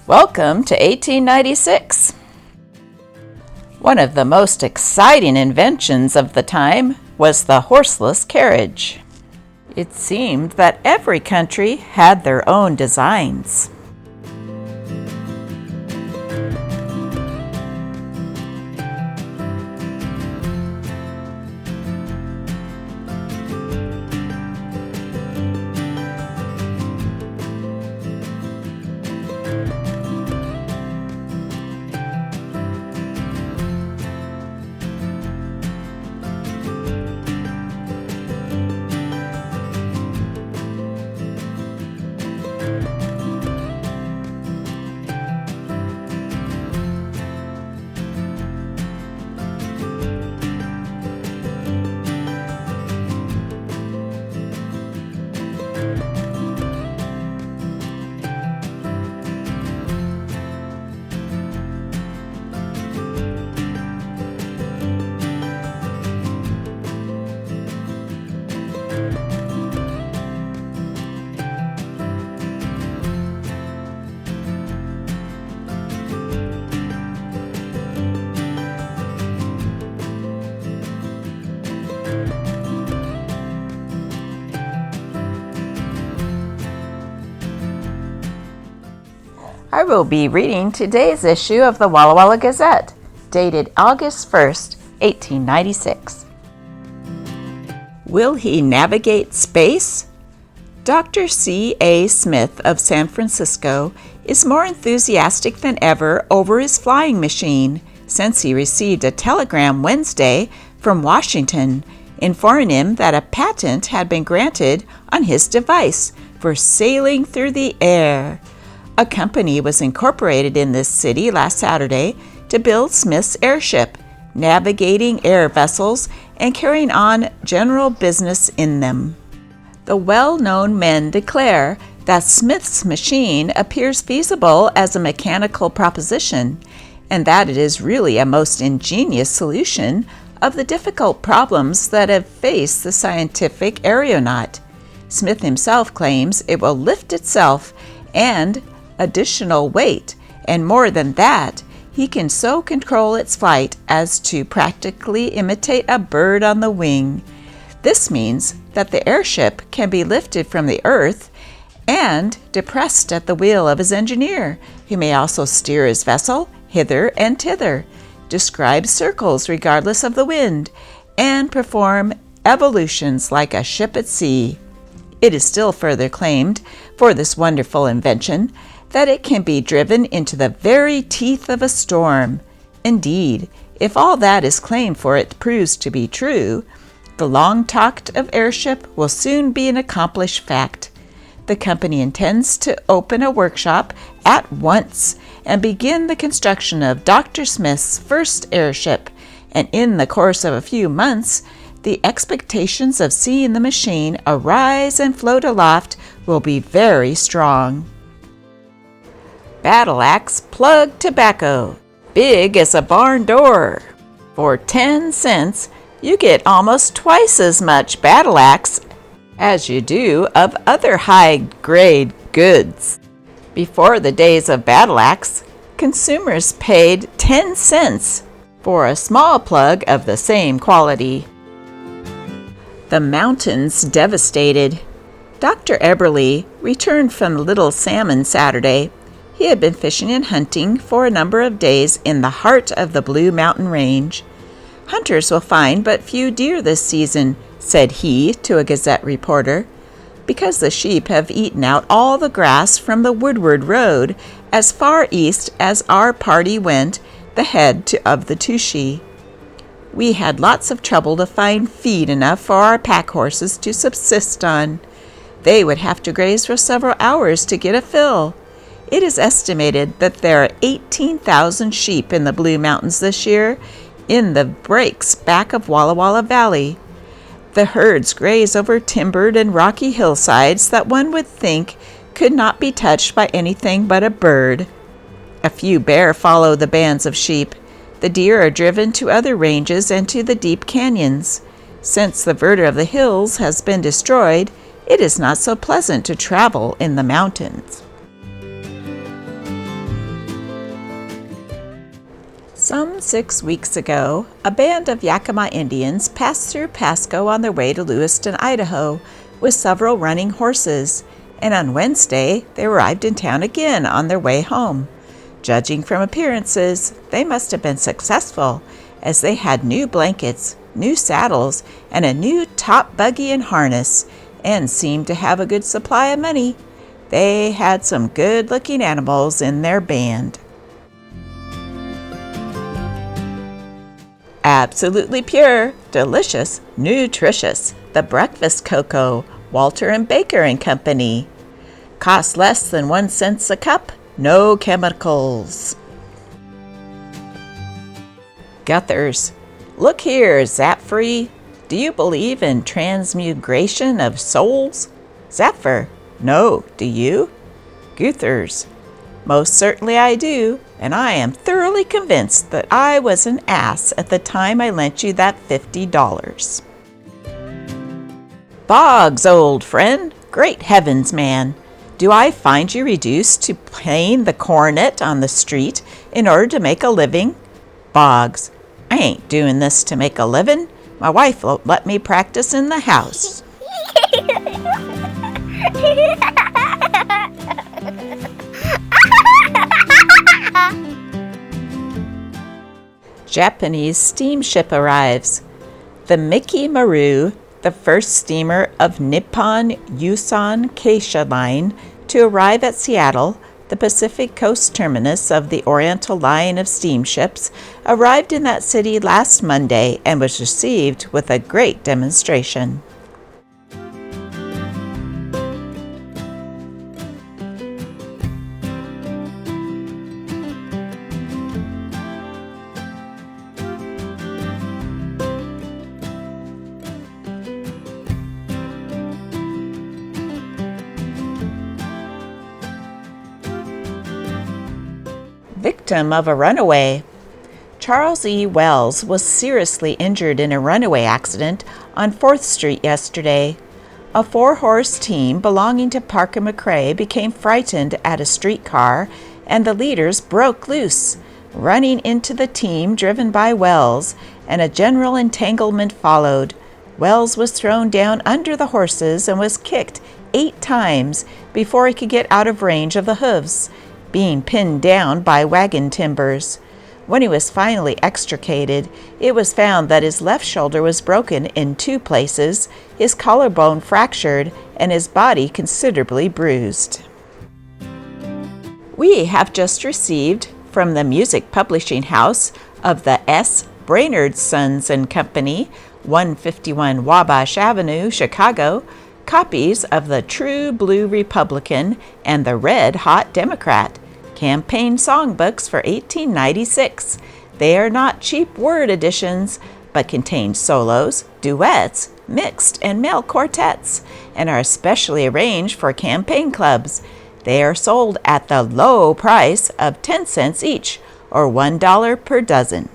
Welcome to 1896. One of the most exciting inventions of the time was the horseless carriage. It seemed that every country had their own designs. I will be reading today's issue of the Walla Walla Gazette, dated August 1st, 1896. Will he navigate space? Dr. C.A. Smith of San Francisco is more enthusiastic than ever over his flying machine since he received a telegram Wednesday from Washington informing him that a patent had been granted on his device for sailing through the air. A company was incorporated in this city last Saturday to build Smith's airship, navigating air vessels and carrying on general business in them. The well-known men declare that Smith's machine appears feasible as a mechanical proposition, and that it is really a most ingenious solution of the difficult problems that have faced the scientific aeronaut. Smith himself claims it will lift itself and additional weight, and more than that, he can so control its flight as to practically imitate a bird on the wing. This means that the airship can be lifted from the earth and depressed at the wheel of his engineer, who may also steer his vessel hither and thither, describe circles regardless of the wind, and perform evolutions like a ship at sea. It is still further claimed for this wonderful invention that it can be driven into the very teeth of a storm. Indeed, if all that is claimed for it proves to be true, the long-talked of airship will soon be an accomplished fact. The company intends to open a workshop at once and begin the construction of Dr. Smith's first airship, and in the course of a few months, the expectations of seeing the machine arise and float aloft will be very strong. Battle axe plug tobacco, big as a barn door. For 10 cents, you get almost twice as much battle axe as you do of other high-grade goods. Before the days of battle axe, consumers paid 10 cents for a small plug of the same quality. The mountains devastated. Dr. Eberly returned from Little Salmon Saturday. He had been fishing and hunting for a number of days in the heart of the Blue Mountain Range. Hunters will find but few deer this season, said he to a Gazette reporter, because the sheep have eaten out all the grass from the Woodward Road as far east as our party went, the head of the Touchie. We had lots of trouble to find feed enough for our pack horses to subsist on. They would have to graze for several hours to get a fill. It is estimated that there are 18,000 sheep in the Blue Mountains this year, in the breaks back of Walla Walla Valley. The herds graze over timbered and rocky hillsides that one would think could not be touched by anything but a bird. A few bear follow the bands of sheep. The deer are driven to other ranges and to the deep canyons. Since the verdure of the hills has been destroyed, it is not so pleasant to travel in the mountains. Some 6 weeks ago, a band of Yakima Indians passed through Pasco on their way to Lewiston, Idaho, with several running horses, and on Wednesday they arrived in town again on their way home. Judging from appearances, they must have been successful, as they had new blankets, new saddles, and a new top buggy and harness, and seemed to have a good supply of money. They had some good-looking animals in their band. Absolutely pure, delicious, nutritious, the breakfast cocoa, Walter and Baker and Company. Costs less than 1 cent a cup, no chemicals. Guthers. Look here, Zapfree. Do you believe in transmigration of souls? Zapfer. No, do you? Guthers. Most certainly I do, and I am thoroughly convinced that I was an ass at the time I lent you that $50. Boggs, old friend, great heavens, man, do I find you reduced to playing the cornet on the street in order to make a living? Boggs, I ain't doing this to make a living. My wife won't let me practice in the house. Japanese steamship arrives. The Miki Maru, the first steamer of Nippon Yusan Keisha Line to arrive at Seattle, the Pacific Coast terminus of the Oriental Line of steamships, arrived in that city last Monday and was received with a great demonstration. Victim of a runaway. Charles E. Wells was seriously injured in a runaway accident on 4th Street yesterday. A 4-horse team belonging to Parker McRae became frightened at a streetcar, and the leaders broke loose, running into the team driven by Wells, and a general entanglement followed. Wells was thrown down under the horses and was kicked 8 times before he could get out of range of the hooves, being pinned down by wagon timbers. When he was finally extricated, it was found that his left shoulder was broken in 2 places, his collarbone fractured, and his body considerably bruised. We have just received from the music publishing house of the S. Brainerd Sons and Company, 151 Wabash Avenue, Chicago, copies of the True Blue Republican and the Red Hot Democrat campaign songbooks for 1896. They are not cheap word editions, but contain solos, duets, mixed and male quartets, and are especially arranged for campaign clubs. They are sold at the low price of 10 cents each, or $1 per dozen.